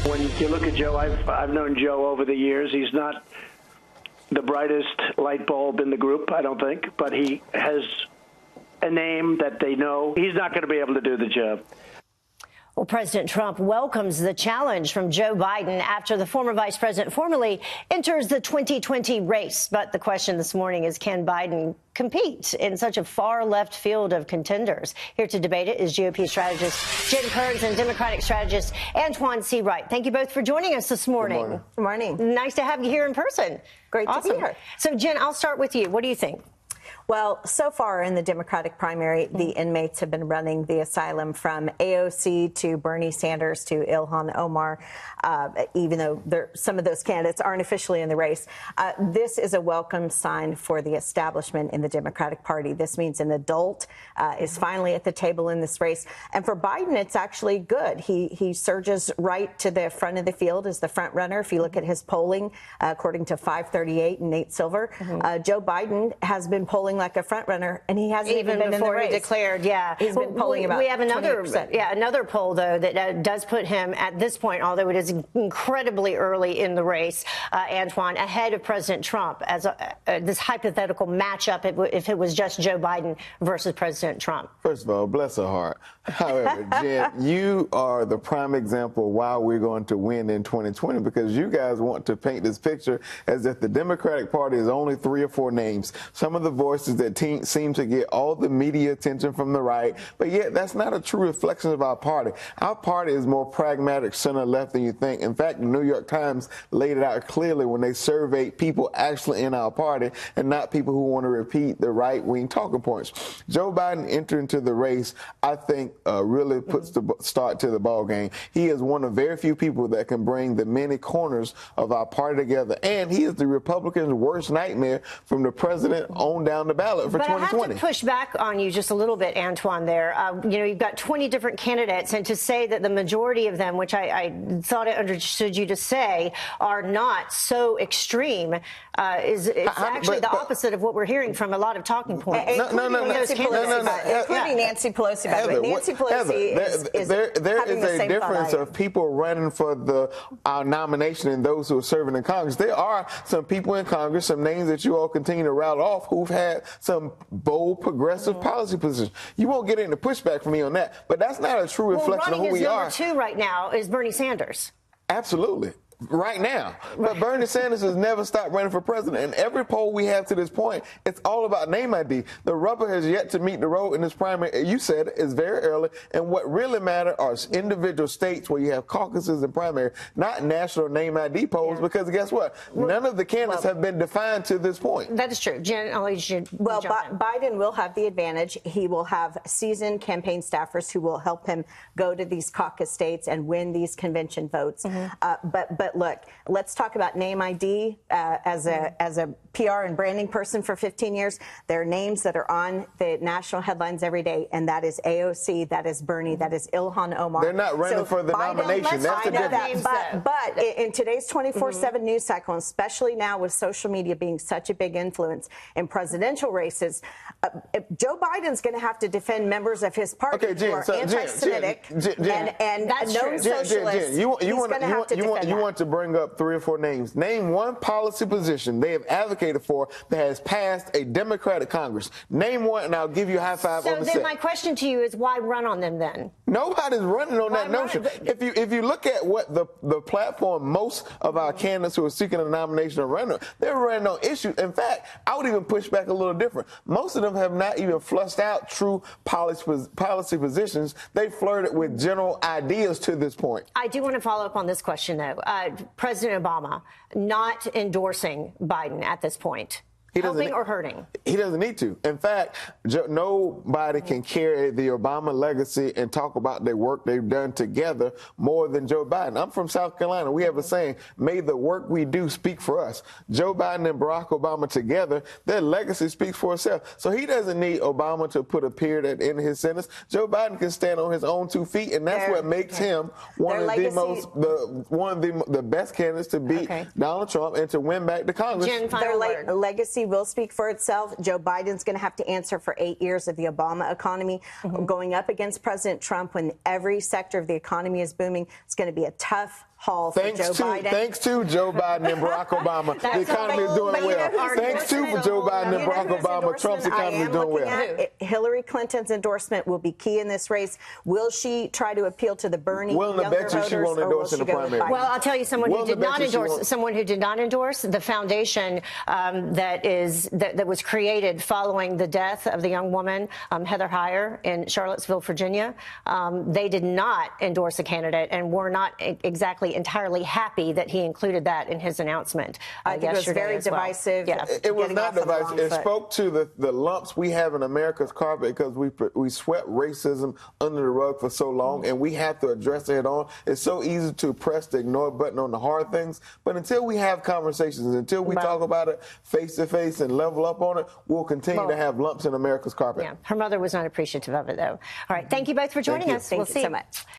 When you look at Joe, I've known Joe over the years. He's not the brightest light bulb in the group, I don't think, but he has a name that they know. He's not going to be able to do the job. Well, President Trump welcomes the challenge from Joe Biden after the former vice president formally enters the 2020 race. But the question this morning is, can Biden compete in such a far left field of contenders? Here to debate it is GOP strategist Jen Kearns and Democratic strategist Antoine Sebright. Thank you both for joining us this morning. Good morning. Nice to have you here in person. Great to be here. So, Jen, I'll start with you. What do you think? Well, so far in the Democratic primary, the inmates have been running the asylum from AOC to Bernie Sanders to Ilhan Omar, even though some of those candidates aren't officially in the race. This is a welcome sign for the establishment in the Democratic Party. This means an adult is finally at the table in this race. And for Biden, it's actually good. He surges right to the front of the field as the front runner. If you look at his polling, according to 538 and Nate Silver, Joe Biden has been polling like a front runner, and he hasn't even been in the race. He declared, he's been polling about. We have another, 28%. Another poll though that does put him at this point, although it is incredibly early in the race, Antoine, ahead of President Trump as this hypothetical matchup if it was just Joe Biden versus President Trump. First of all, bless her heart. However, Jen, you are the prime example of why we're going to win in 2020, because you guys want to paint this picture as if the Democratic Party is only 3 or 4 names. Some of the voices that seem to get all the media attention from the right, but yet that's not a true reflection of our party. Our party is more pragmatic center-left than you think. In fact, the New York Times laid it out clearly when they surveyed people actually in our party and not people who want to repeat the right-wing talking points. Joe Biden entering into the race, I think, really puts the start to the ball game. He is one of very few people that can bring the many corners of our party together, and he is the Republicans' worst nightmare from the president on down the ballot for 2020. I have to push back on you just a little bit, Antoine, there. You've got 20 different candidates, and to say that the majority of them, which I thought I understood you to say, are not so extreme is actually the opposite of what we're hearing from a lot of talking points. Including Nancy Pelosi, by the way. Nancy Pelosi is there is a difference of people running for our nomination and those who are serving in Congress. There are some people in Congress, some names that you all continue to rattle off, who've had some bold, progressive policy positions. You won't get any pushback from me on that, but that's not a true reflection of who we are. Running as number 2 right now is Bernie Sanders. Absolutely. Right now. But Bernie Sanders has never stopped running for president. And every poll we have to this point, it's all about name ID. The rubber has yet to meet the road in this primary. You said it's very early. And what really matters are individual states where you have caucuses and primary, not national name ID polls, because guess what? None of the candidates have been defined to this point. That is true. Jen, I'll let you Well, Biden will have the advantage. He will have seasoned campaign staffers who will help him go to these caucus states and win these convention votes. But look, let's talk about name ID. As a PR and branding person for 15 years, there are names that are on the national headlines every day, and that is AOC, that is Bernie, that is Ilhan Omar. They're not running for the nomination. That's the difference. But in today's 24/7 news cycle, and especially now with social media being such a big influence in presidential races, Joe Biden's going to have to defend members of his party who are anti-Semitic and known socialists. You want to bring up 3 or 4 names. Name one policy position they have advocated for that has passed a Democratic Congress. Name one, and I'll give you a high five on the set. So then my question to you is, why run on them then? Nobody's running on that notion. If you look at what the platform most of our candidates who are seeking a nomination are running on, they're running on issues. In fact, I would even push back a little different. Most of them have not even flushed out true policy positions. They flirted with general ideas to this point. I do want to follow up on this question, though. President Obama not endorsing Biden at this point. Helping or hurting? He doesn't need to. In fact, nobody can carry the Obama legacy and talk about the work they've done together more than Joe Biden. I'm from South Carolina. We have a saying, may the work we do speak for us. Joe Biden and Barack Obama together, their legacy speaks for itself. So he doesn't need Obama to put a period at the end of his sentence. Joe Biden can stand on his own 2 feet, and that's what makes him one of the best candidates to beat Donald Trump and to win back the Congress. Jen, their legacy will speak for itself. Joe Biden's going to have to answer for 8 years of the Obama economy. Going up against President Trump when every sector of the economy is booming, it's going to be a tough haul for Joe Biden. Thanks to Joe Biden and Barack Obama. The economy is doing well. Thanks to Joe Biden and Barack Obama, Trump's economy is doing well. Hillary Clinton's endorsement will be key in this race. Will she try to appeal to the Bernie younger voters, she won't endorse in the primary? Well, I'll tell you someone who did not endorse the foundation that was created following the death of the young woman, Heather Heyer, in Charlottesville, Virginia. They did not endorse a candidate and were not exactly entirely happy that he included that in his announcement. I think it was very divisive. Yeah. It was not divisive. It spoke to the lumps we have in America's carpet because we swept racism under the rug for so long, and we have to address it head on. It's so easy to press the ignore button on the hard things, but until we have conversations, until we talk about it face to face and level up on it, we'll continue to have lumps in America's carpet. Yeah, her mother was not appreciative of it, though. All right, thank you both for joining us. Thank you so much.